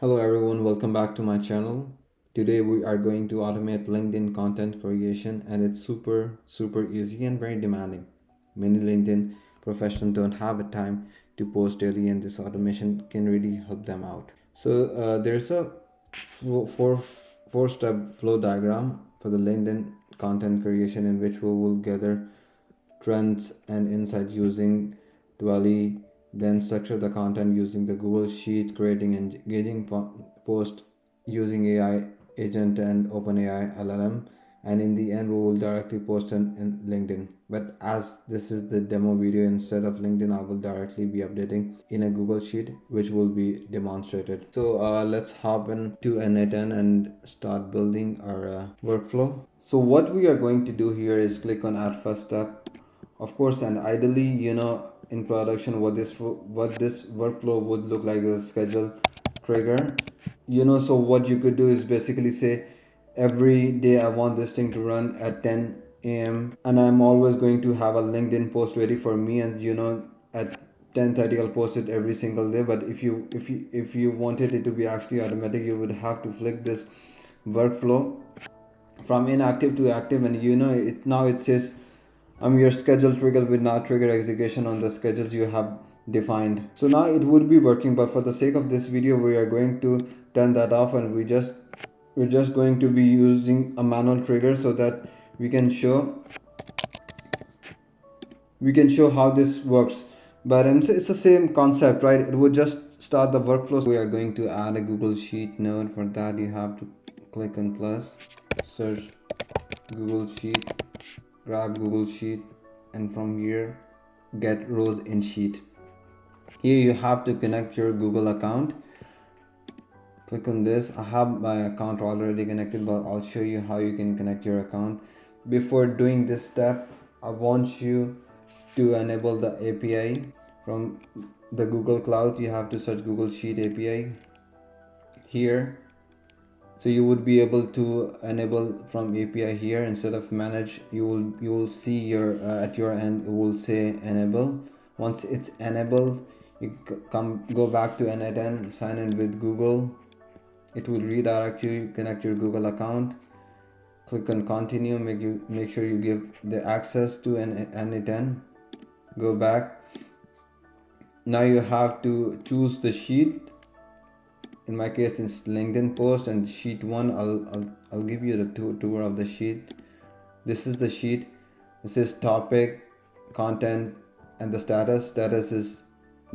Hello everyone, welcome back to my channel. Today we are going to automate LinkedIn content creation, and it's super easy and very demanding. Many LinkedIn professionals don't have the time to post daily, and this automation can really help them out. There's a four step flow diagram for the LinkedIn content creation, in which we will gather trends and insights using Dwally, then structure the content using the Google Sheet, creating engaging post using AI agent and OpenAI LLM, and in the end we will directly post in LinkedIn. But as this is the demo video, instead of LinkedIn I will directly be updating in a Google Sheet, which will be demonstrated. Let's hop into N8N and start building our workflow. So what we are going to do here is click on add first step, of course, and ideally, in production, what this workflow would look like is a schedule trigger. So what you could do is basically say every day I want this thing to run at 10 a.m. and I'm always going to have a LinkedIn post ready for me, and at 10:30 I'll post it every single day. But if you wanted it to be actually automatic, you would have to flick this workflow from inactive to active, and it says your schedule trigger will now trigger execution on the schedules you have defined. So now it would be working, but for the sake of this video we are going to turn that off, and we're just going to be using a manual trigger so that we can show how this works. But it's the same concept, right? It would just start the workflow. We are going to add a Google Sheet node. For that you have to click on plus, search Google Sheet, grab Google Sheet, and from here get rows in sheet. Here you have to connect your Google account. Click on this. I have my account already connected, but I'll show you how you can connect your account. Before doing this step, I want you to enable the API from the Google Cloud. You have to search Google Sheet API here. So you would be able to enable from API here instead of manage. You will see your at your end it will say enable. Once it's enabled, you go back to N8N, sign in with Google. It will redirect you, connect your Google account, click on continue, make sure you give the access to N8N. Go back. Now you have to choose the sheet. In my case it's LinkedIn post, and sheet 1, I'll give you the tour of the sheet. This is the sheet. This is topic, content, and the status is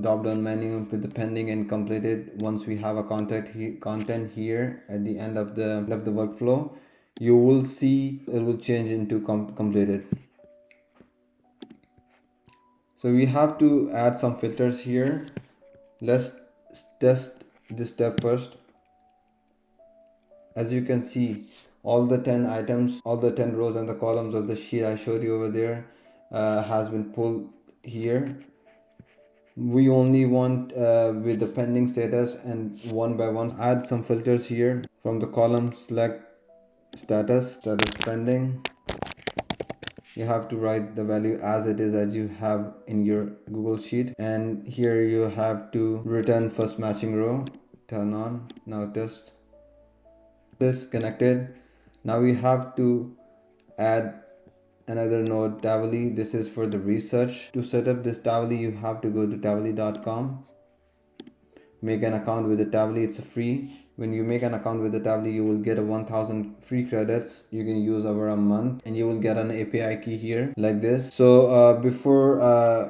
drop down menu with the pending and completed. Once we have a content here at the end of the workflow, you will see it will change into completed. So we have to add some filters here. Let's test this step first. As you can see, all the 10 items, all the 10 rows and the columns of the sheet I showed you over there has been pulled here. We only want with the pending status, and one by one add some filters here. From the column, select status pending. You have to write the value as it is, as you have in your Google Sheet, and here you have to return first matching row. Turn on. Now test this connected. Now we have to add another node, Tavily. This is for the research. To set up this Tavily, you have to go to tavily.com, make an account with the Tavily. It's free. When you make an account with the Tavily, you will get a 1000 free credits you can use over a month, and you will get an API key here like this. So before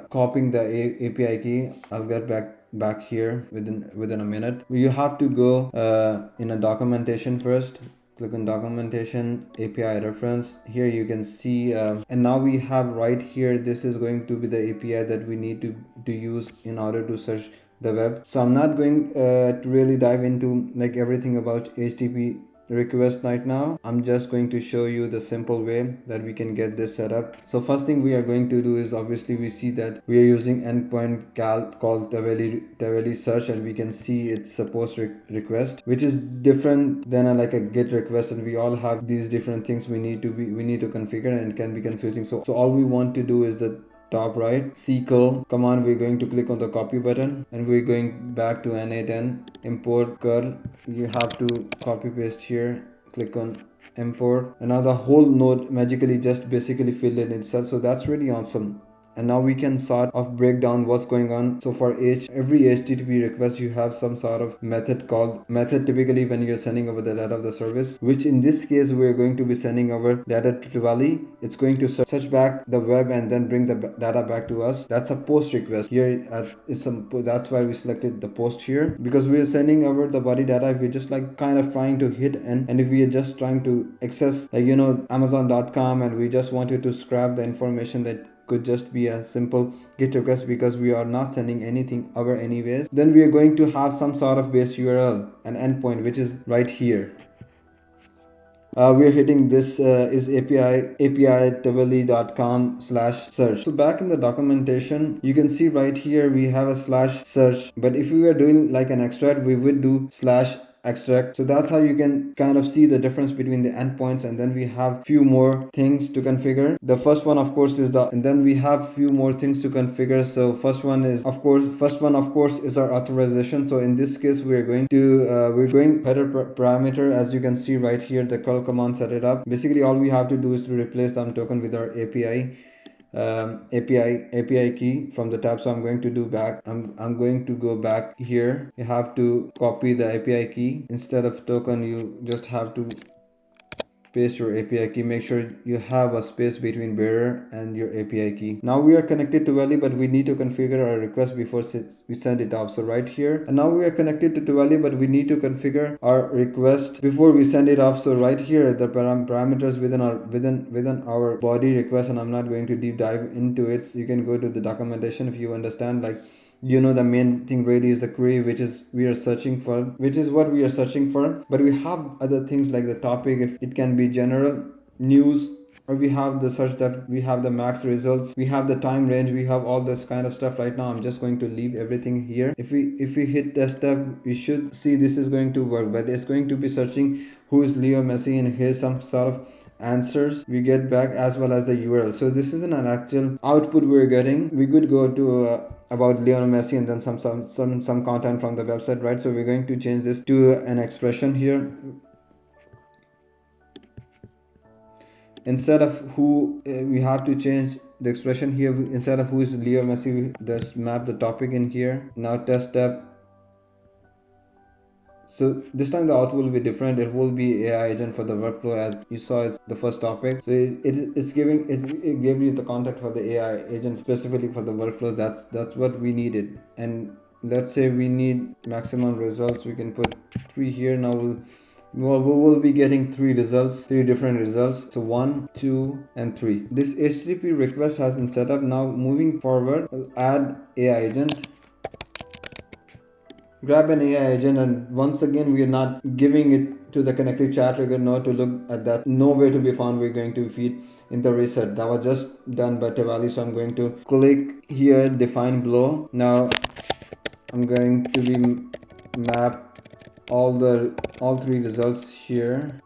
copying the API key, I'll get back here within a minute. You have to go in a documentation first. Click on documentation, API reference. Here you can see and now we have right here, this is going to be the API that we need to use in order to search the web. So I'm not going to really dive into like everything about HTTP request right now. I'm just going to show you the simple way that we can get this set up. So first thing we are going to do is, obviously we see that we are using endpoint called Tavily search, and we can see it's a post request, which is different than like a GET request, and we all have these different things we need to configure, and it can be confusing. So all we want to do is that top right. SQL command, we're going to click on the copy button and we're going back to N8N, import curl. You have to copy paste here, click on import, and now the whole node magically just basically filled in itself. So that's really awesome. And now we can sort of break down what's going on. So for every HTTP request, you have some sort of method called method, typically when you're sending over the data of the service, which in this case we're going to be sending over data to Diwali. It's going to search back the web and then bring the data back to us. That's a post request here. That's why we selected the post here, because we're sending over the body data. If we're just like kind of trying to hit and if we are just trying to access, like, Amazon.com, and we just wanted to scrap the information that could just be a simple GET request, because we are not sending anything over anyways, then we are going to have some sort of base URL, an endpoint, which is right here. We are hitting this is api.tavalli.com/search. So back in the documentation, you can see right here we have a /search, but if we were doing like an extract, we would do /extract. So that's how you can kind of see the difference between the endpoints. And then we have few more things to configure. The first one, of course, is and then we have few more things to configure. So first one, of course, is our authorization. So in this case, we're going header parameter. As you can see right here, the curl command set it up. Basically, all we have to do is to replace the token with our API key from the tab. So I'm going to do back. I'm going to go back here. You have to copy the API key. Instead of token, you just have to paste your API key. Make sure you have a space between bearer and your API key. Now we are connected to Valley, but we need to configure our request before we send it off. So right here, and now we are connected to Valley, but we need to configure our request before we send it off. So right here, the parameters within our body request, and I'm not going to deep dive into it. So you can go to the documentation if you understand, like, the main thing really is the query, which is what we are searching for. But we have other things like the topic, if it can be general news, or we have the search depth, we have the max results, we have the time range, we have all this kind of stuff. Right now I'm just going to leave everything here. If we hit test tab, we should see this is going to work, but it's going to be searching who is Leo Messi, and here's some sort of answers we get back, as well as the URL. So this isn't an actual output we're getting. We could go to about Lionel Messi and then some content from the website, right? So we're going to change this to an expression here. Instead of who, we have to change the expression here. Instead of who is Leo Messi, we just map the topic in here. Now test tab. So this time the output will be different. It will be AI agent for the workflow, as you saw it's the first topic. So it gave you the contact for the AI agent specifically for the workflow. That's what we needed. And let's say we need maximum results. We can put 3 here. Now we will be getting 3 different results. So 1, 2, and 3. This HTTP request has been set up. Now moving forward, we'll add AI agent. Grab an AI agent, and once again we are not giving it to the connected chat trigger. No, to look at that, nowhere to be found. We're going to feed in the reset that was just done by Tewali. So I'm going to click here, define below. Now I'm going to be map all 3 results here.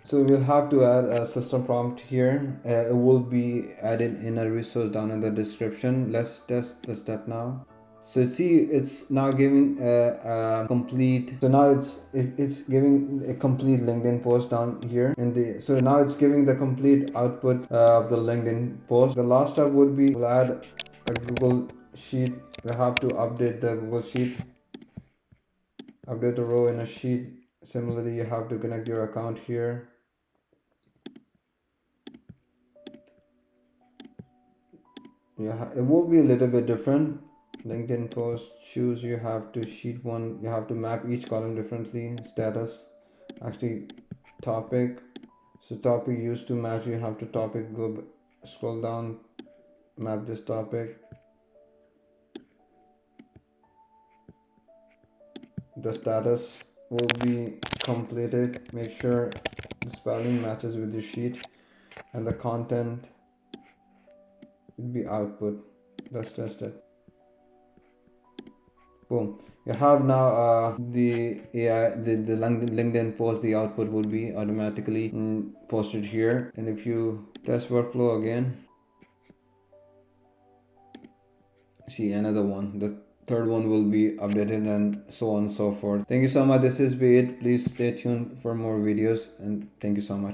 So we'll have to add a system prompt here. It will be added in a resource down in the description. Let's test the step now. So see, it's now giving a complete. So now it's giving a complete LinkedIn post down here in the. So now it's giving the complete output of the LinkedIn post. The last step would be, we'll add a Google sheet. We have to update the Google sheet. Update the row in a sheet. Similarly, you have to connect your account here. Yeah, it will be a little bit different. LinkedIn post, choose, you have to sheet 1, you have to map each column differently. Status, actually topic, so topic used to match, you have to topic, scroll down, map this topic. The status will be completed. Make sure the spelling matches with the sheet, and the content will be output. Let's test it. Boom. You have now the AI, the LinkedIn post, the output will be automatically posted here. And if you test workflow again, see another one. The third one will be updated and so on and so forth. Thank you so much. This is be it. Please stay tuned for more videos and thank you so much.